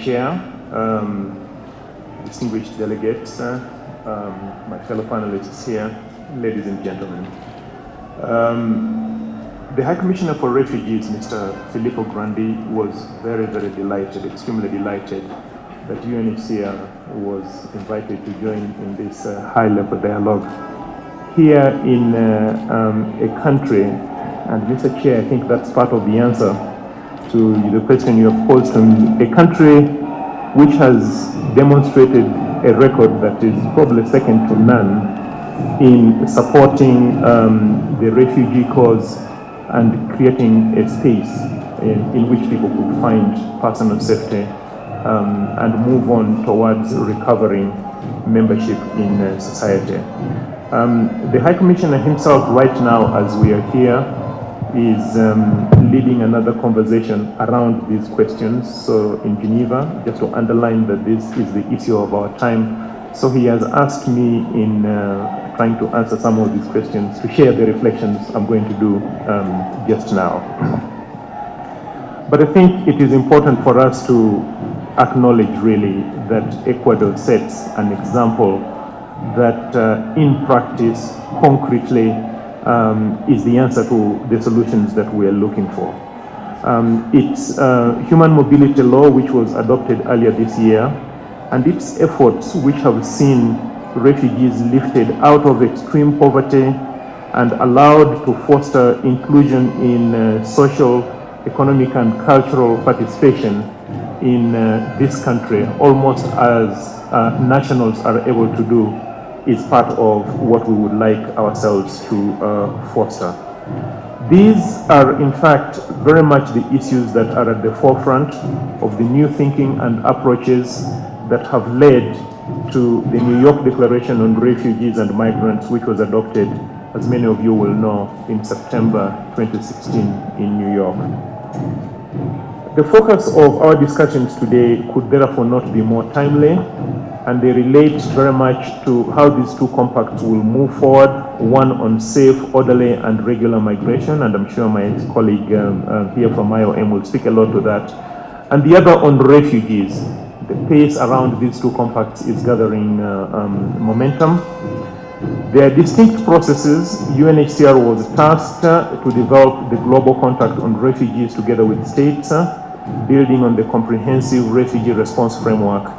Chair, distinguished delegates, my fellow panelists here, ladies and gentlemen. The High Commissioner for Refugees, Mr. Filippo Grandi, was very, very delighted, extremely delighted that UNHCR was invited to join in this high-level dialogue here in a country, and Mr. Chair, I think that's part of the answer to the question you have posed to me, a country which has demonstrated a record that is probably second to none in supporting the refugee cause and creating a space in which people could find personal safety and move on towards recovering membership in society. The High Commissioner himself right now, as we are here, is leading another conversation around these questions. So in Geneva, just to underline that this is the issue of our time, so he has asked me in trying to answer some of these questions to share the reflections I'm going to do just now. But I think it is important for us to acknowledge really that Ecuador sets an example that in practice, concretely, is the answer to the solutions that we are looking for. It's human mobility law, which was adopted earlier this year, and its efforts, which have seen refugees lifted out of extreme poverty and allowed to foster inclusion in social, economic, and cultural participation in this country, almost as nationals are able to do, is part of what we would like ourselves to foster. These are, in fact, very much the issues that are at the forefront of the new thinking and approaches that have led to the New York Declaration on Refugees and Migrants, which was adopted, as many of you will know, in September 2016 in New York. The focus of our discussions today could therefore not be more timely, and they relate very much to how these two compacts will move forward, one on safe, orderly, and regular migration, and I'm sure my colleague here from IOM will speak a lot to that, and the other on refugees. The pace around these two compacts is gathering momentum. They are distinct processes. UNHCR was tasked to develop the global contract on refugees together with states, building on the comprehensive refugee response framework.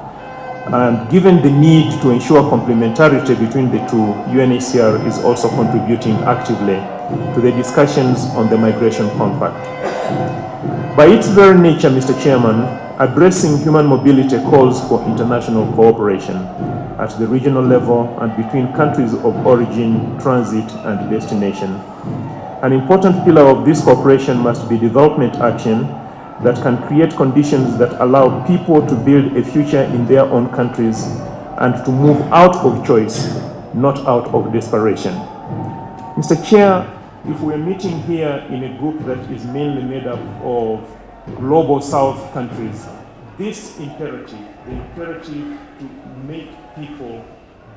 And given the need to ensure complementarity between the two, UNHCR is also contributing actively to the discussions on the migration compact. By its very nature, Mr. Chairman, addressing human mobility calls for international cooperation at the regional level and between countries of origin, transit, and destination. An important pillar of this cooperation must be development action that can create conditions that allow people to build a future in their own countries and to move out of choice, not out of desperation. Mr. Chair, if we're meeting here in a group that is mainly made up of global South countries, this imperative, the imperative to make people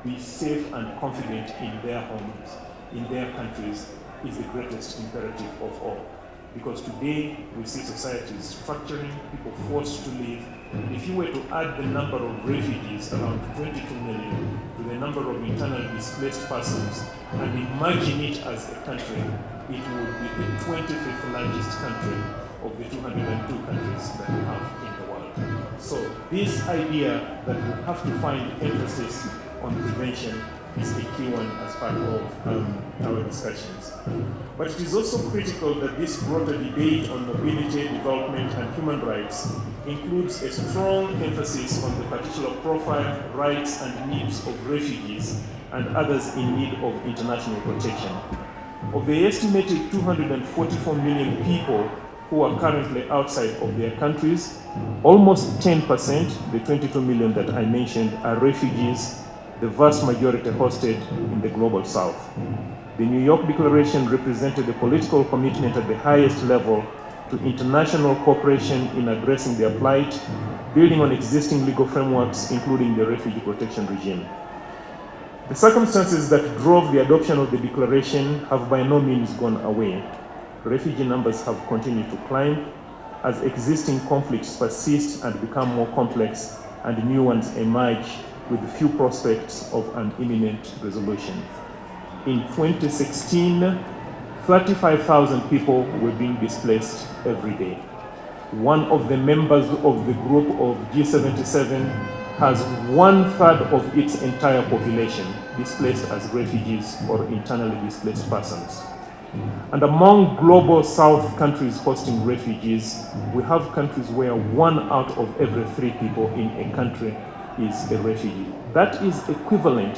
be safe and confident in their homes, in their countries, is the greatest imperative of all. Because today we see societies fracturing, people forced to leave. If you were to add the number of refugees, around 22 million, to the number of internally displaced persons, and imagine it as a country, it would be the 25th largest country of the 202 countries that we have in the world. So this idea that we have to find emphasis on prevention is a key one as part of our discussions. But it is also critical that this broader debate on mobility, development, and human rights includes a strong emphasis on the particular profile, rights, and needs of refugees and others in need of international protection. Of the estimated 244 million people who are currently outside of their countries, almost 10%, the 22 million that I mentioned, are refugees, the vast majority hosted in the global South. The New York Declaration represented a political commitment at the highest level to international cooperation in addressing their plight, building on existing legal frameworks, including the refugee protection regime. The circumstances that drove the adoption of the declaration have by no means gone away. Refugee numbers have continued to climb. as existing conflicts persist and become more complex and new ones emerge with few prospects of an imminent resolution. In 2016, 35,000 people were being displaced every day. One of the members of the group of G77 has 1/3 of its entire population displaced as refugees or internally displaced persons. And among global South countries hosting refugees, we have countries where 1 out of every 3 people in a country is a refugee. That is equivalent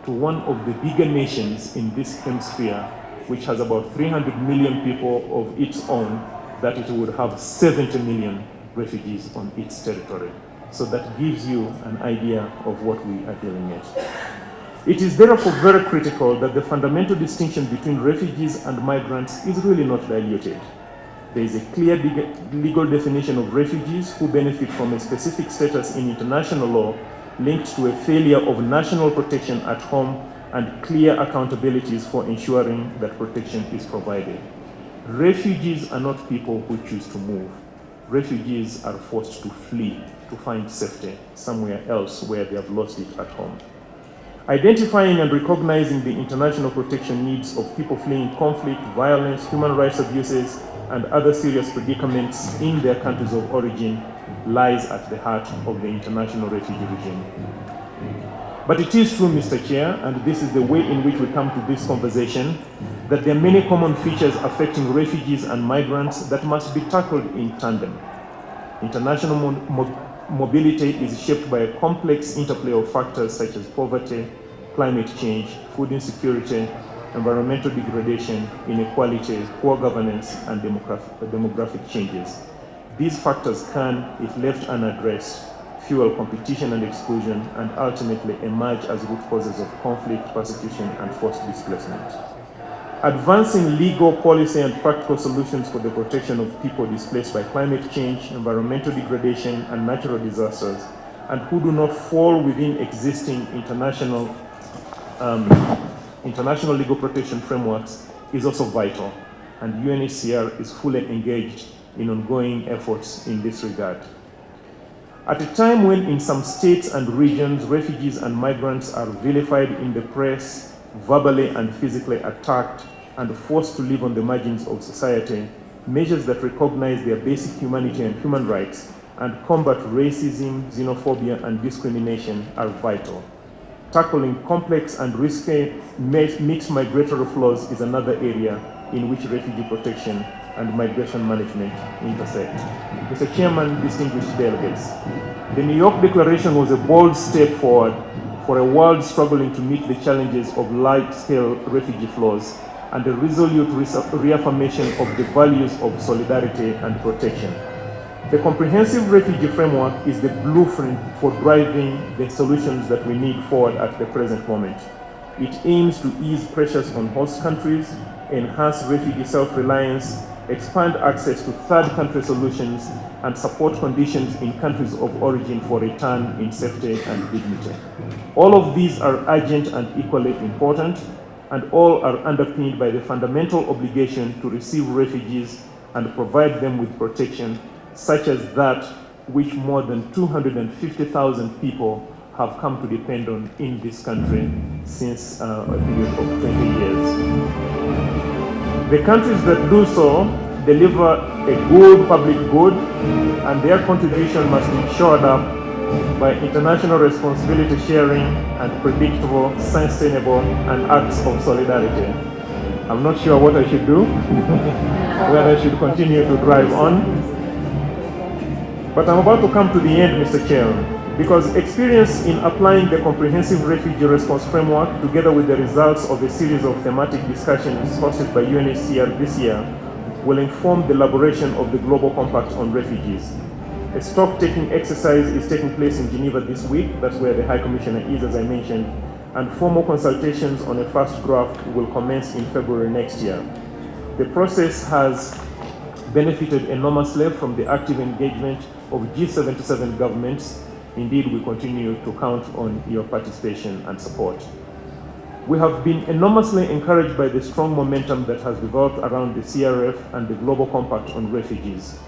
to one of the bigger nations in this hemisphere, which has about 300 million people of its own, that it would have 70 million refugees on its territory. So that gives you an idea of what we are dealing with. It is therefore very critical that the fundamental distinction between refugees and migrants is really not diluted. There is a clear legal definition of refugees who benefit from a specific status in international law linked to a failure of national protection at home and clear accountabilities for ensuring that protection is provided. Refugees are not people who choose to move. Refugees are forced to flee to find safety somewhere else where they have lost it at home. Identifying and recognizing the international protection needs of people fleeing conflict, violence, human rights abuses, and other serious predicaments in their countries of origin lies at the heart of the international refugee regime. But it is true, Mr. Chair, and this is the way in which we come to this conversation, that there are many common features affecting refugees and migrants that must be tackled in tandem. International mobility is shaped by a complex interplay of factors such as poverty, climate change, food insecurity, environmental degradation, inequality, poor governance, and demographic changes. These factors can, if left unaddressed, fuel competition and exclusion, and ultimately emerge as root causes of conflict, persecution, and forced displacement. Advancing legal policy and practical solutions for the protection of people displaced by climate change, environmental degradation, and natural disasters, and who do not fall within existing international legal protection frameworks is also vital, and UNHCR is fully engaged in ongoing efforts in this regard. At a time when in some states and regions, refugees and migrants are vilified in the press, verbally and physically attacked, and forced to live on the margins of society, measures that recognize their basic humanity and human rights and combat racism, xenophobia, and discrimination are vital. Tackling complex and risky mixed migratory flows is another area in which refugee protection and migration management intersect. Mr. Chairman, distinguished delegates, the New York Declaration was a bold step forward for a world struggling to meet the challenges of large-scale refugee flows and a resolute reaffirmation of the values of solidarity and protection. The comprehensive refugee framework is the blueprint for driving the solutions that we need forward at the present moment. It aims to ease pressures on host countries, enhance refugee self-reliance, expand access to third country solutions, and support conditions in countries of origin for return in safety and dignity. All of these are urgent and equally important, and all are underpinned by the fundamental obligation to receive refugees and provide them with protection, such as that which more than 250,000 people have come to depend on in this country since a period of 20 years. The countries that do so deliver a good public good, and their contribution must be shored up by international responsibility sharing and predictable, sustainable, and acts of solidarity. I'm not sure what I should do, whether I should continue to drive on. But I'm about to come to the end, Mr. Chair, because experience in applying the comprehensive refugee response framework, together with the results of a series of thematic discussions hosted by UNHCR this year, will inform the elaboration of the Global Compact on Refugees. A stock-taking exercise is taking place in Geneva this week. That's where the High Commissioner is, as I mentioned, and formal consultations on a first draft will commence in February next year. The process has benefited enormously from the active engagement of G77 governments. Indeed, we continue to count on your participation and support. We have been enormously encouraged by the strong momentum that has developed around the CRF and the Global Compact on Refugees.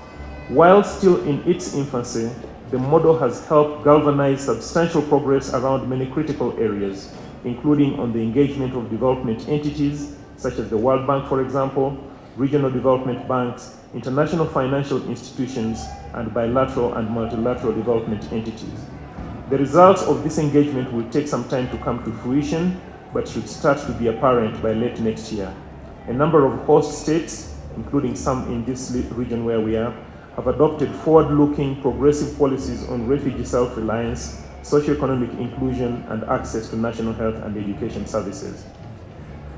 While still in its infancy, the model has helped galvanize substantial progress around many critical areas, including on the engagement of development entities, such as the World Bank, for example, regional development banks, international financial institutions, and bilateral and multilateral development entities. The results of this engagement will take some time to come to fruition, but should start to be apparent by late next year. A number of host states, including some in this region where we are, have adopted forward-looking progressive policies on refugee self-reliance, socio-economic inclusion, and access to national health and education services.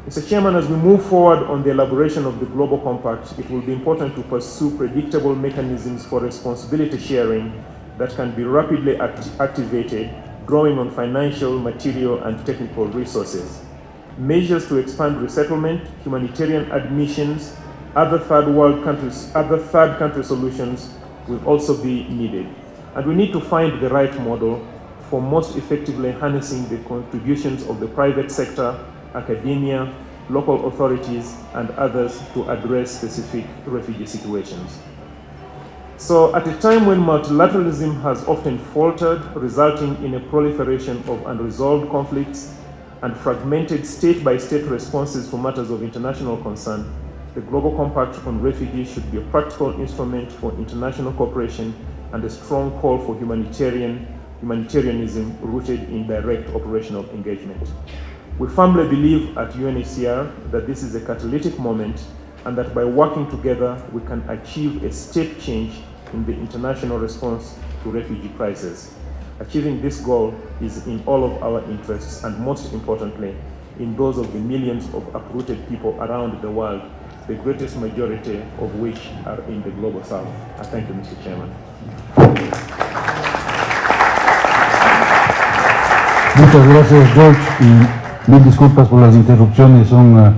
Mr. Chairman, as we move forward on the elaboration of the Global Compact, it will be important to pursue predictable mechanisms for responsibility sharing that can be rapidly activated, drawing on financial, material, and technical resources. Measures to expand resettlement, humanitarian admissions, other third country solutions will also be needed. And we need to find the right model for most effectively harnessing the contributions of the private sector, academia, local authorities, and others to address specific refugee situations. So at a time when multilateralism has often faltered, resulting in a proliferation of unresolved conflicts and fragmented state-by-state responses to matters of international concern, the Global Compact on Refugees should be a practical instrument for international cooperation and a strong call for humanitarianism rooted in direct operational engagement. We firmly believe at UNHCR that this is a catalytic moment and that by working together, we can achieve a step change in the international response to refugee crisis. Achieving this goal is in all of our interests and most importantly, in those of the millions of uprooted people around the world, the greatest majority of which are in the Global South. I thank you, Mr. Chairman. Muchas gracias, George, y mil disculpas por las interrupciones. Son los